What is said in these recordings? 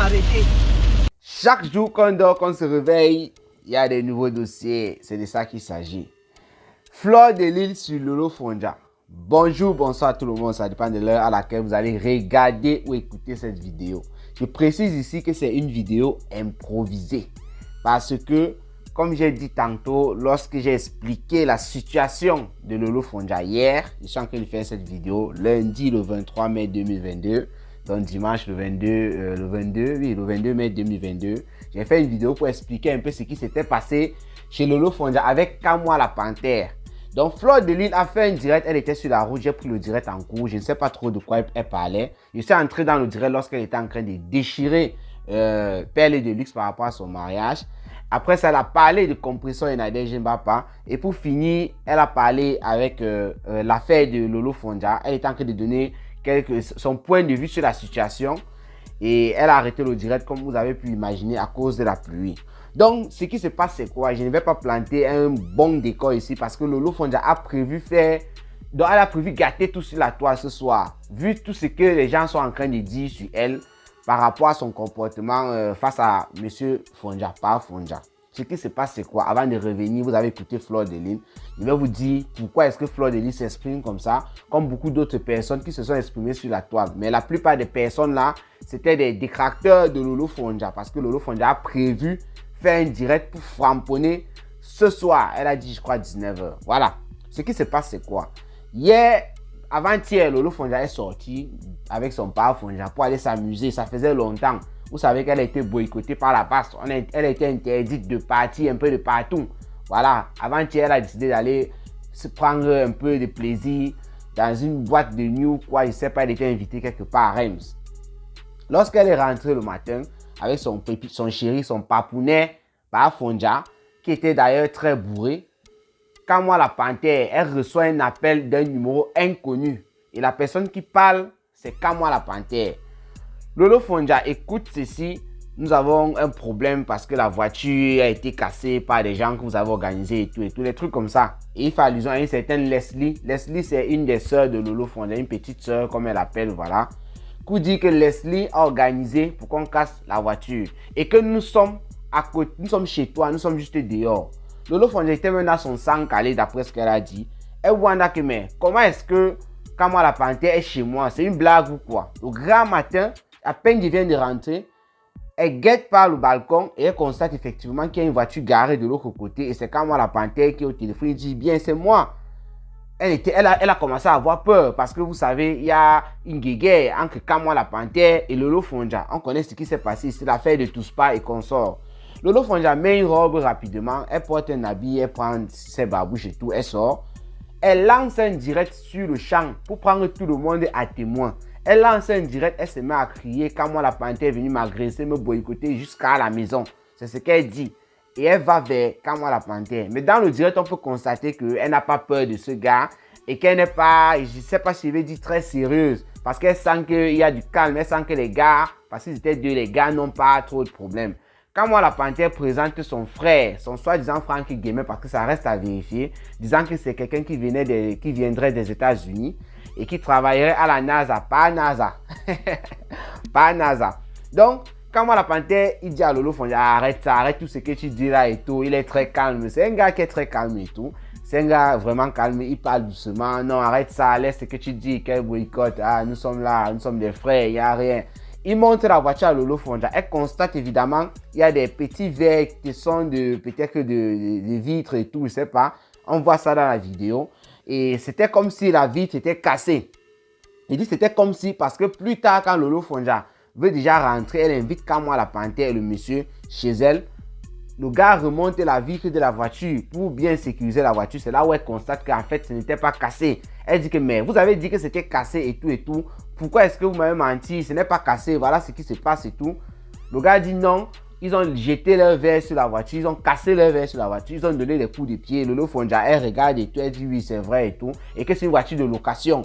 arrêter. Chaque jour qu'on dort, qu'on se réveille, il y a des nouveaux dossiers. C'est de ça qu'il s'agit. Fleur de Lys sur Lolo Fonja. Bonjour, bonsoir à tout le monde. Ça dépend de l'heure à laquelle vous allez regarder ou écouter cette vidéo. Je précise ici que c'est une vidéo improvisée. Parce que, comme j'ai dit tantôt, lorsque j'ai expliqué la situation de Lolo Fonja hier, je suis en train de faire cette vidéo lundi le 23 mai 2022. Donc dimanche le 22 mai 2022, j'ai fait une vidéo pour expliquer un peu ce qui s'était passé chez Lolo Fonja avec Kamwa la Panthère. Donc Fleur de Lys a fait un direct, elle était sur la route, j'ai pris le direct en cours, je ne sais pas trop de quoi elle parlait. Je suis entré dans le direct lorsqu'elle était en train de déchirer Perle de Luxe par rapport à son mariage. Après ça, elle a parlé de Compression et Nadège Mbapa. Et pour finir, elle a parlé avec l'affaire de Lolo Fonja. Elle était en train de donner son point de vue sur la situation. Et elle a arrêté le direct comme vous avez pu imaginer à cause de la pluie. Donc, ce qui se passe, c'est quoi? Je ne vais pas planter un bon décor ici parce que Lolo Fonja a prévu faire... Donc, elle a prévu gâter tout sur la toile ce soir. Vu tout ce que les gens sont en train de dire sur elle par rapport à son comportement face à Monsieur Fonja, pas Fonja. Ce qui se passe, c'est quoi? Avant de revenir, vous avez écouté Fleur de Lys. Je vais vous dire pourquoi est-ce que Fleur de Lys s'exprime comme ça, comme beaucoup d'autres personnes qui se sont exprimées sur la toile. Mais la plupart des personnes là, c'était des détracteurs de Lolo Fonja parce que Lolo Fonja a prévu faire un direct pour framponner ce soir. Elle a dit, je crois, 19h. Voilà. Ce qui se passe, c'est quoi? Hier, avant-hier, Lolo Fonja est sorti avec son père Fonja pour aller s'amuser. Ça faisait longtemps. Vous savez qu'elle a été boycottée par la passe. Elle a été interdite de partir un peu de partout. Voilà. Avant-hier, elle a décidé d'aller se prendre un peu de plaisir dans une boîte de nuit ou quoi. Je ne sais pas, elle était invitée quelque part à Reims. Lorsqu'elle est rentrée le matin avec son chéri, son papounet, par Fonja, qui était d'ailleurs très bourré, Kamwa la Panthère, elle reçoit un appel d'un numéro inconnu. Et la personne qui parle, c'est Kamwa la Panthère. Lolo Fonja, écoute ceci, nous avons un problème parce que la voiture a été cassée par des gens que vous avez organisés et tout, les trucs comme ça. Et il fait allusion à une certaine Leslie. Leslie, c'est une des sœurs de Lolo Fonja, une petite sœur comme elle appelle, voilà. Qui dit que Leslie a organisé pour qu'on casse la voiture. Et que nous sommes à côté, nous sommes chez toi, nous sommes juste dehors. Lolo Fonja était maintenant son sang calé d'après ce qu'elle a dit. Elle voit que mais comment est-ce que Kamwa la Panthère est chez moi? C'est une blague ou quoi? Le grand matin, à peine qu'il vient de rentrer, elle guette par le balcon et elle constate effectivement qu'il y a une voiture garée de l'autre côté. Et c'est Kamwa la Panthère qui est au téléphone. Il dit bien c'est moi. Elle a commencé à avoir peur parce que vous savez, il y a une guéguerre entre Kamwa la Panthère et Lolo Fonja. On connaît ce qui s'est passé, c'est l'affaire de Touspa et consort. Lolo Fonja met une robe rapidement, elle porte un habit, elle prend ses babouches et tout, elle sort. Elle lance un direct sur le champ pour prendre tout le monde à témoin. Elle lance un direct, elle se met à crier Kamwa la Panthère est venue m'agresser, me boycotter jusqu'à la maison. C'est ce qu'elle dit. Et elle va vers Kamwa la Panthère. Mais dans le direct, on peut constater qu'elle n'a pas peur de ce gars et qu'elle n'est pas, je ne sais pas si je vais dire très sérieuse. Parce qu'elle sent qu'il y a du calme, elle sent que les gars, parce qu'ils étaient deux, les gars n'ont pas trop de problèmes. Kamwa la Panthère présente son frère, son soi-disant Frank Gamer, parce que ça reste à vérifier, disant que c'est quelqu'un qui viendrait des États-Unis et qui travaillerait à la NASA, pas NASA. Pas NASA. Donc, Kamwa la Panthère, il dit à Lolo Fonja, arrête ça, arrête tout ce que tu dis là et tout. Il est très calme. C'est un gars qui est très calme et tout. C'est un gars vraiment calme. Il parle doucement. Non, arrête ça, laisse ce que tu dis, quel boycott. Ah, nous sommes là, nous sommes des frères, il n'y a rien. Il monte la voiture à Lolo Fonja. Elle constate évidemment, il y a des petits verres qui sont peut-être de vitres et tout, je ne sais pas. On voit ça dans la vidéo. Et c'était comme si la vitre était cassée. Il dit c'était comme si, parce que plus tard, quand Lolo Fonja veut déjà rentrer, elle invite Kamwa la Panthère et le monsieur chez elle. Le gars remonte la vitre de la voiture pour bien sécuriser la voiture. C'est là où elle constate qu'en fait, ce n'était pas cassé. Elle dit que, mais vous avez dit que c'était cassé et tout et tout. Pourquoi est-ce que vous m'avez menti? Ce n'est pas cassé. Voilà ce qui se passe et tout. Le gars dit non. Ils ont jeté leur verre sur la voiture. Ils ont cassé leur verre sur la voiture. Ils ont donné des coups de pied. Lolo Fonja, elle regarde et tout. Elle dit oui, c'est vrai et tout. Et que c'est une voiture de location.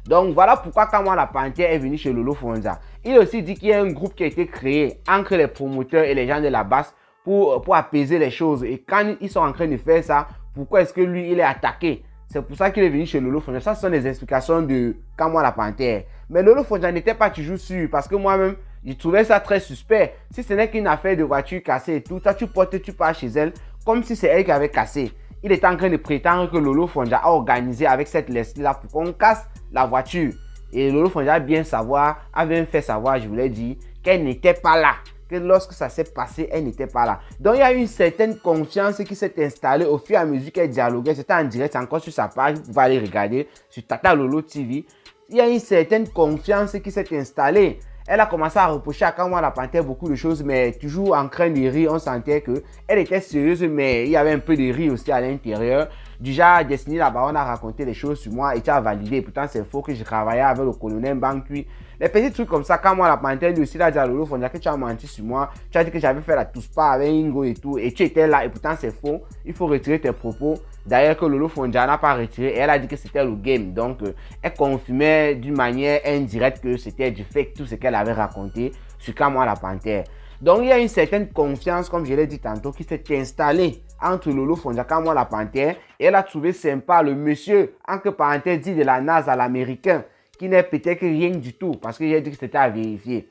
Donc voilà pourquoi Kamwa la Panthère est venue chez Lolo Fonja. Il aussi dit qu'il y a un groupe qui a été créé entre les promoteurs et les gens de la basse pour apaiser les choses. Et quand ils sont en train de faire ça, pourquoi est-ce que lui, il est attaqué? C'est pour ça qu'il est venu chez Lolo Fonja. Ça, ce sont des explications de Kamwa la Panthère. Mais Lolo Fonja n'était pas toujours sûr parce que moi-même, Je trouvais ça très suspect. Si ce n'est qu'une affaire de voiture cassée et tout, toi tu portes, tu pars chez elle, comme si c'est elle qui avait cassé. Il était en train de prétendre que Lolo Fonja a organisé avec cette Leslie-là pour qu'on casse la voiture. Et Lolo Fonja a bien fait savoir, je vous l'ai dit, qu'elle n'était pas là. Que lorsque ça s'est passé, elle n'était pas là. Donc il y a une certaine confiance qui s'est installée au fur et à mesure qu'elle dialoguait. C'était en direct, encore sur sa page, vous pouvez aller regarder sur Tata Lolo TV. Il y a une certaine confiance qui s'est installée. Elle a commencé à reprocher à Kamwa la Panthère beaucoup de choses, mais toujours en train de rire. On sentait qu'elle était sérieuse, mais il y avait un peu de rire aussi à l'intérieur. Du genre, Destiny là-bas, on a raconté des choses sur moi et tu as validé. Pourtant, c'est faux que je travaillais avec le colonel Bankui. Les petits trucs comme ça, Kamwa la Panthère, lui aussi, là, dit à Lolo Fonja que tu as menti sur moi. Tu as dit que j'avais fait la Touspa avec Ingo et tout. Et tu étais là, et pourtant, c'est faux. Il faut retirer tes propos. D'ailleurs, que Lolo Fonja n'a pas retiré. Et elle a dit que c'était le game. Donc, elle confirmait d'une manière indirecte que c'était du fake, tout ce qu'elle avait raconté sur Kamwa la Panthère. Donc, il y a une certaine confiance, comme je l'ai dit tantôt, qui s'est installée entre Lolo Fonja, Kamwa la Panthère. Et elle a trouvé sympa le monsieur, entre parenthèses, dit de la NASA à l'américain, qui n'est peut-être rien du tout, parce que j'ai dit que c'était à vérifier.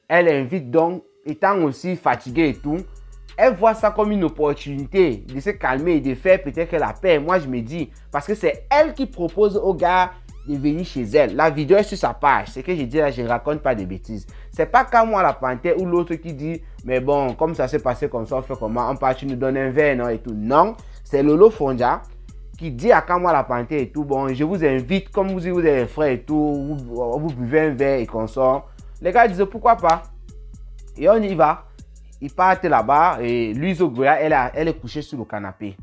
Elle invite donc, étant aussi fatiguée et tout, elle voit ça comme une opportunité de se calmer et de faire peut-être la paix. Moi, je me dis, parce que c'est elle qui propose au gars de venir chez elle. La vidéo est sur sa page. Ce que je dis là, je ne raconte pas de bêtises. C'est pas Kamwa la Panthère ou l'autre qui dit, mais bon, comme ça s'est passé comme ça, on fait comment? On part, tu nous donnes un verre, non, et tout. Non, c'est Lolo Fonja qui dit à Kamwa la Panthère et tout, bon, je vous invite, comme vous êtes des frères et tout, vous buvez un verre et qu'on sort. Les gars disent, pourquoi pas? Et on y va. Ils partent là-bas et Louise Ogoya, elle est couchée sur le canapé.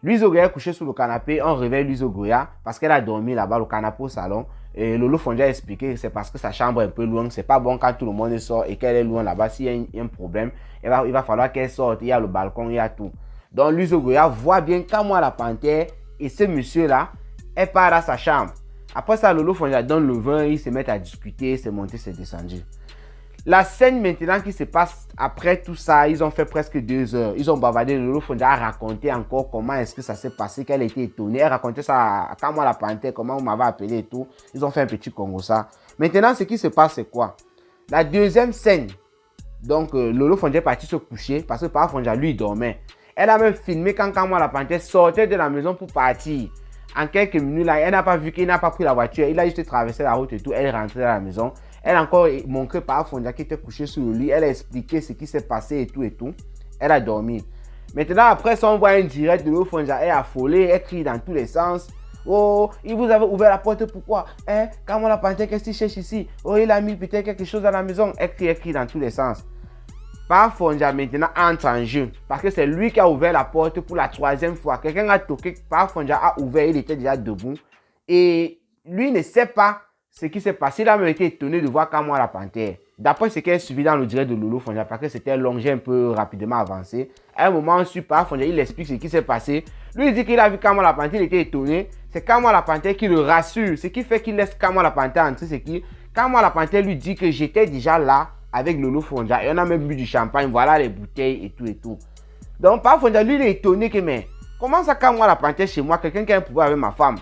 Louise Ogoya est couchée sur le canapé, on réveille Louise Ogoya parce qu'elle a dormi là-bas, le canapé au salon. Et Lolo Fonja a expliqué que c'est parce que sa chambre est un peu loin, c'est pas bon quand tout le monde sort et qu'elle est loin là-bas. S'il y a un problème, il va falloir qu'elle sorte, il y a le balcon, il y a tout. Donc Louise Ogoya voit bien Kamwa la Panthère et ce monsieur-là, elle part à sa chambre. Après ça, Lolo Fonja donne le vin, ils se mettent à discuter, c'est monté, c'est descendu. La scène maintenant qui se passe après tout ça, ils ont fait presque 2 heures. Ils ont bavardé. Lolo Fonja a raconté encore comment est-ce que ça s'est passé, qu'elle était étonnée. Elle racontait ça à Kamwa la Panthère, comment on m'avait appelé et tout. Ils ont fait un petit Congo ça. Maintenant, ce qui se passe, c'est quoi? La deuxième scène. Donc, Lolo Fonja est parti se coucher parce que Papa Fonja, lui, dormait. Elle a même filmé quand Kamwa la Panthère sortait de la maison pour partir. En quelques minutes, là, elle n'a pas vu qu'il n'a pas pris la voiture. Il a juste traversé la route et tout. Elle est rentrée dans la maison. Elle a encore montré par Fonja qui était couché sur le lit. Elle a expliqué ce qui s'est passé et tout et tout. Elle a dormi. Maintenant, après ça, on voit un direct de Lolo Fonja. Elle est affolée, elle crie dans tous les sens. Oh, il vous avait ouvert la porte, pourquoi? Hein? Kamwa la Panthère, qu'est-ce qu'il cherche ici? Oh, il a mis peut-être quelque chose dans la maison. Elle crie dans tous les sens. Papa Fonja maintenant entre en jeu. Parce que c'est lui qui a ouvert la porte pour la 3e fois. Quelqu'un a toqué, Papa Fonja a ouvert, il était déjà debout. Et lui ne sait pas ce qui s'est passé. Il a même été étonné de voir Kamwa la Panthère. D'après ce qu'elle a suivi dans le direct de Lolo Fonja, parce que c'était long, j'ai un peu rapidement avancé. À un moment, on suit Papa Fonja, il explique ce qui s'est passé. Lui, il dit qu'il a vu Kamwa la Panthère, il était étonné. C'est Kamwa la Panthère qui le rassure. Ce qui fait qu'il laisse Kamwa la Panthère entrer, c'est que Kamwa la Panthère lui dit que j'étais déjà là avec Lolo Fonja. Et on a même bu du champagne, voilà les bouteilles et tout et tout. Donc, Papa Fonja, lui, il est étonné que, mais comment ça Kamwa la Panthère chez moi, quelqu'un qui a un pouvoir avec ma femme?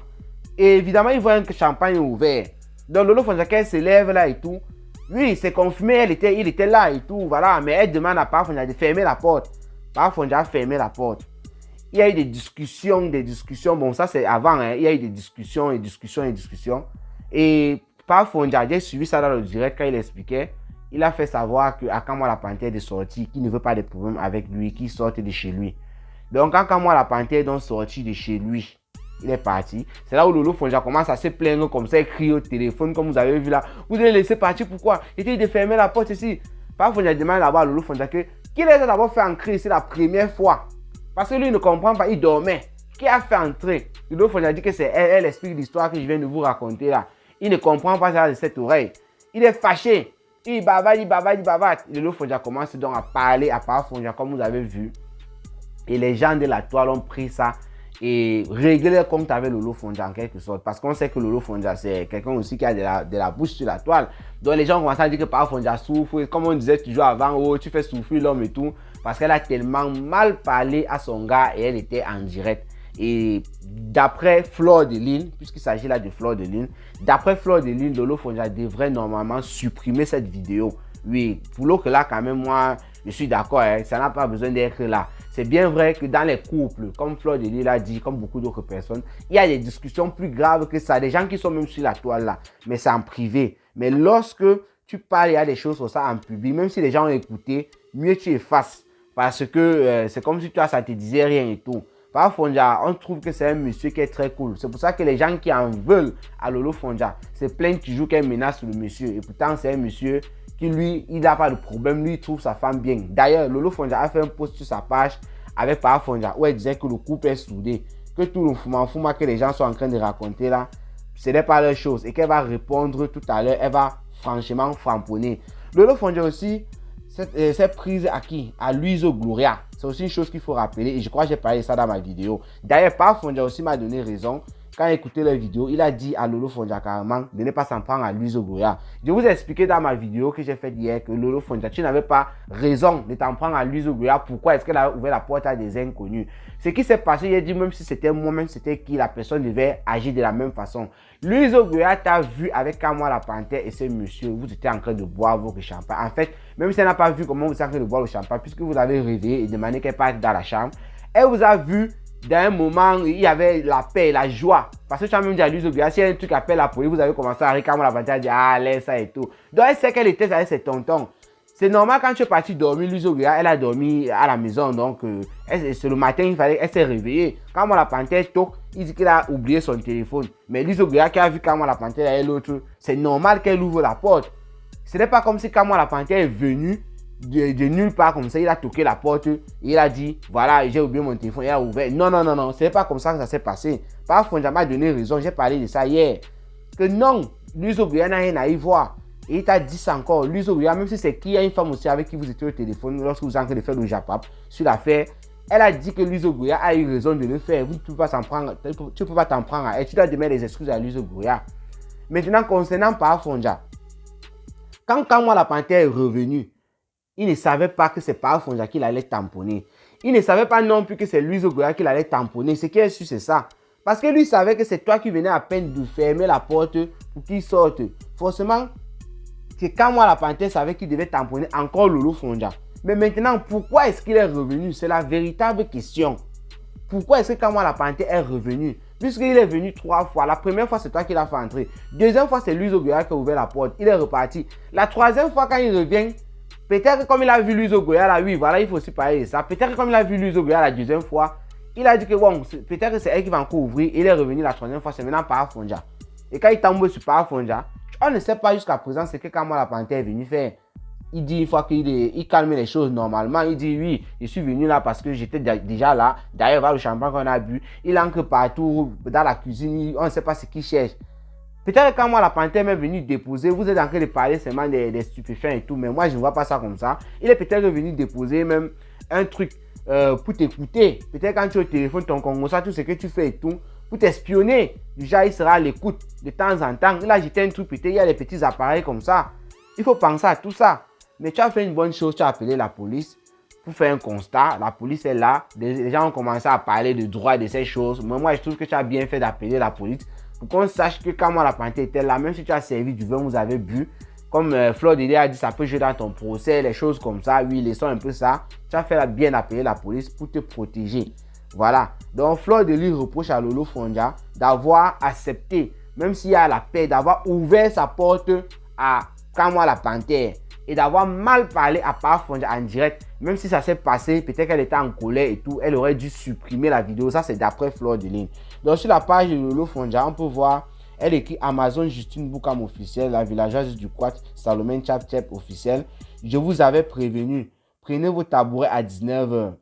Et évidemment, il voit un champagne ouvert. Donc Lolo Fonja, qu'elle se lève là et tout. Oui, c'est confirmé, il était là et tout, voilà. Mais elle demande à Papa Fonja de fermer la porte. Papa Fonja a fermé la porte. Il y a eu des discussions. Bon, ça c'est avant, hein. Il y a eu des discussions. Et Papa Fonja, j'ai suivi ça dans le direct quand il expliquait. Il a fait savoir que Kamwa la Panthère de sortir, qu'il ne veut pas de problème avec lui, qu'il sorte de chez lui. Donc quand Kamwa la Panthère est donc sorti de chez lui, il est parti. C'est là où Lolo Fonja commence à se plaindre comme ça, il crie au téléphone, comme vous avez vu là. Vous allez laisser partir, pourquoi? Il était de fermer la porte ici. Papa Fonja demande là-bas à Lolo Fonja qu'il a d'abord fait entrer ici la première fois. Parce que lui ne comprend pas, il dormait. Qui a fait entrer? Lolo Fonja dit que c'est elle, elle explique l'histoire que je viens de vous raconter là. Il ne comprend pas ça de cette oreille. Il est fâché. Il bavade. Lolo Fonja commence donc à parler à Papa Fonja comme vous avez vu. Et les gens de la toile ont pris ça et régler le compte avec Lolo Fonja en quelque sorte. Parce qu'on sait que Lolo Fonja, c'est quelqu'un aussi qui a de la bouche sur la toile. Donc les gens commencent à dire que Papa Fonja souffre. Comme on disait toujours avant, oh, tu fais souffrir l'homme et tout. Parce qu'elle a tellement mal parlé à son gars et elle était en direct. Et d'après Fleur de Lune, puisqu'il s'agit là de Fleur de Lune, d'après Fleur de Lune, Lolo Fonja devrait normalement supprimer cette vidéo. Oui, pour l'autre là, quand même, moi, je suis d'accord, hein, ça n'a pas besoin d'être là. C'est bien vrai que dans les couples, comme Fleur de Lys l'a dit, comme beaucoup d'autres personnes, il y a des discussions plus graves que ça. Des gens qui sont même sur la toile là, mais c'est en privé. Mais lorsque tu parles, il y a des choses comme ça en public, même si les gens ont écouté, mieux tu effaces. Parce que c'est comme si toi, ça te disait rien et tout. Par Fonja, on trouve que c'est un monsieur qui est très cool. C'est pour ça que les gens qui en veulent à Lolo Fonja se plaignent toujours qu'elle menace le monsieur. Et pourtant, c'est un monsieur qui, lui, il n'a pas de problème. Lui, il trouve sa femme bien. D'ailleurs, Lolo Fonja a fait un post sur sa page avec Par Fonja où elle disait que le couple est soudé. Que tout le fouma que les gens sont en train de raconter là, ce n'est pas leur chose. Et qu'elle va répondre tout à l'heure. Elle va franchement framponner. Lolo Fonja aussi, cette prise à qui? À Luiso Gloria. C'est aussi une chose qu'il faut rappeler et je crois que j'ai parlé de ça dans ma vidéo. D'ailleurs, Par Fonja aussi m'a donné raison. Quand il écoutait la vidéo, il a dit à Lolo Fonja carrément de ne pas s'en prendre à Luiso Gloria. Je vous ai expliqué dans ma vidéo que j'ai faite hier que Lolo Fonja, tu n'avais pas raison de t'en prendre à Luiso Gloria. Pourquoi est-ce qu'elle a ouvert la porte à des inconnus? Ce qui s'est passé, il a dit même si c'était moi, même si c'était qui, la personne devait agir de la même façon. Luiso Gloria t'a vu avec Kamwa la Panthère et ce monsieur, vous étiez en train de boire votre champagne. En fait, même si elle n'a pas vu comment vous êtes en train de boire le champagne, puisque vous avez réveillé et demandé qu'elle parte dans la chambre, elle vous a vu. Dans un moment, il y avait la paix, la joie. Parce que tu as même dit à Luiso Gloria, si un truc appelle la police, vous avez commencé à rire quand la Panthère a dit ah, laisse ça et tout. Donc elle sait qu'elle était avec ses tontons. C'est normal quand tu es parti dormir, Luiso Gloria, elle a dormi à la maison. Donc c'est le matin, elle s'est réveillée. Quand la Panthère toque, il dit qu'elle a oublié son téléphone. Mais Luiso Gloria qui a vu quand la Panthère et l'autre, c'est normal qu'elle ouvre la porte. Ce n'est pas comme si quand la Panthère est venue de nulle part comme ça, il a toqué la porte et il a dit voilà, j'ai oublié mon téléphone, il a ouvert. Non, c'est pas comme ça que ça s'est passé. Par Fonja m'a donné raison, j'ai parlé de ça hier. Que non, Luiso Gloria n'a rien à y voir. Et il t'a dit ça encore. Luiso Gloria, même si c'est qui, il y a une femme aussi avec qui vous étiez au téléphone lorsque vous êtes en train de faire le Japap sur l'affaire. Elle a dit que Luiso Gloria a eu raison de le faire. Vous ne pouvez pas t'en prendre, tu peux pas t'en prendre à elle. Tu dois demander des excuses à Luiso Gloria. Maintenant, concernant Par Fonja, quand Kamwa la Panthère est revenu, il ne savait pas que c'est Par Fonja qu'il allait tamponner. Il ne savait pas non plus que c'est Luiso Gloria qu'il allait tamponner. Ce qui est sûr, c'est ça. Parce que lui savait que c'est toi qui venais à peine de fermer la porte pour qu'il sorte. Forcément, c'est quand moi la Panthère savait qu'il devait tamponner encore Lolo Fonja. Mais maintenant, pourquoi est-ce qu'il est revenu? C'est la véritable question. Pourquoi est-ce que quand moi la Panthère est revenu? Puisqu'il est venu 3 fois. La première fois, c'est toi qui l'as fait entrer. Deuxième fois, c'est Luiso Gloria qui a ouvert la porte. Il est reparti. La troisième fois, quand il revient, peut-être que comme il a vu Luiso Gloria là, oui, voilà, il faut aussi parler de ça. Peut-être que comme il a vu Luiso Gloria la deuxième fois, il a dit que bon, peut-être que c'est elle qui va encore ouvrir. Il est revenu la troisième fois, c'est maintenant Par Fonja. Et quand il tombe sur Par Fonja, on ne sait pas jusqu'à présent ce que Kamwa la Panthère est venu faire. Il dit une fois qu'il calme les choses normalement, il dit oui, je suis venu là parce que j'étais déjà là. D'ailleurs, va le champagne qu'on a bu. Il entre partout dans la cuisine, on ne sait pas ce qu'il cherche. Peut-être que quand moi la Panthère m'est venu déposer, vous êtes en train de parler seulement des stupéfiants et tout, mais moi je ne vois pas ça comme ça. Il est peut-être venu déposer même un truc pour t'écouter. Peut-être quand tu es au téléphone, ton Congo, ça, tout ce que tu fais et tout, pour t'espionner. Déjà, il sera à l'écoute de temps en temps. Il a jeté un truc, peut-être il y a des petits appareils comme ça. Il faut penser à tout ça. Mais tu as fait une bonne chose, tu as appelé la police pour faire un constat. La police est là. Les gens ont commencé à parler de droit de ces choses. Mais moi, je trouve que tu as bien fait d'appeler la police pour qu'on sache que quand moi la Panthère était là, même si tu as servi du vin, vous avez bu, comme Fleur de Lys a dit, ça peut jouer dans ton procès, les choses comme ça, oui, laissons un peu ça. Tu as fait bien appeler la police pour te protéger. Voilà. Donc, Fleur de Lys reproche à Lolo Fonja d'avoir accepté, même s'il y a la paix, d'avoir ouvert sa porte à Kamwa la Panthère et d'avoir mal parlé à Par Fonja en direct. Même si ça s'est passé, peut-être qu'elle était en colère et tout, elle aurait dû supprimer la vidéo. Ça, c'est d'après Fleur de Lys. Donc, sur la page de Lolo Fonja, on peut voir, elle écrit Amazon Justine Boukam officiel, la villageoise du Quat, Salomé Chap Chap officiel. Je vous avais prévenu, prenez vos tabourets à 19h.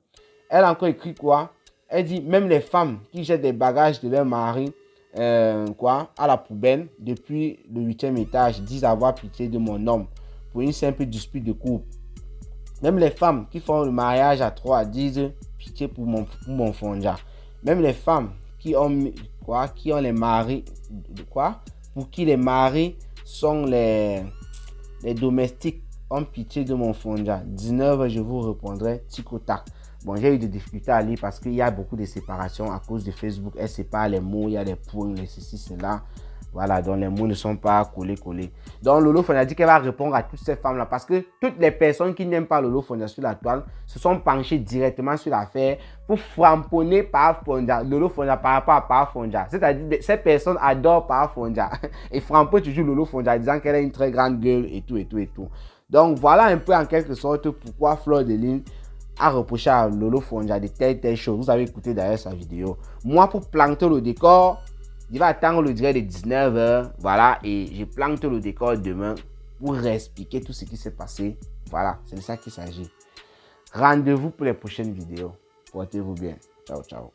Elle a encore écrit quoi? Elle dit, même les femmes qui jettent des bagages de leur mari à la poubelle depuis le 8e étage disent avoir pitié de mon homme pour une simple dispute de couple. Même les femmes qui font le mariage à 3 disent pitié pour mon Fonja. Même les femmes qui ont les maris, pour qui les maris sont les domestiques ont pitié de mon Fonja. 19, je vous répondrai tic au tac. Bon, j'ai eu des difficultés à lire parce qu'il y a beaucoup de séparations à cause de Facebook. Elle sépare les mots, il y a des points, les ceci, cela. Voilà, donc les mots ne sont pas collés. Donc Lolo Fonja dit qu'elle va répondre à toutes ces femmes-là parce que toutes les personnes qui n'aiment pas Lolo Fonja sur la toile se sont penchées directement sur l'affaire pour framponner Para Fonja, Lolo Fonja par rapport à Para Fonja. C'est-à-dire ces personnes adorent Para Fonja et frampent toujours Lolo Fonja disant qu'elle a une très grande gueule et tout. Donc voilà un peu en quelque sorte pourquoi Fleur de Lys a reproché à Lolo Fonja de telles choses. Vous avez écouté d'ailleurs sa vidéo. Moi, pour planter le décor, je vais attendre le direct de 19h. Voilà, et je plante le décor demain pour réexpliquer tout ce qui s'est passé. Voilà, c'est de ça qu'il s'agit. Rendez-vous pour les prochaines vidéos. Portez-vous bien. Ciao, ciao.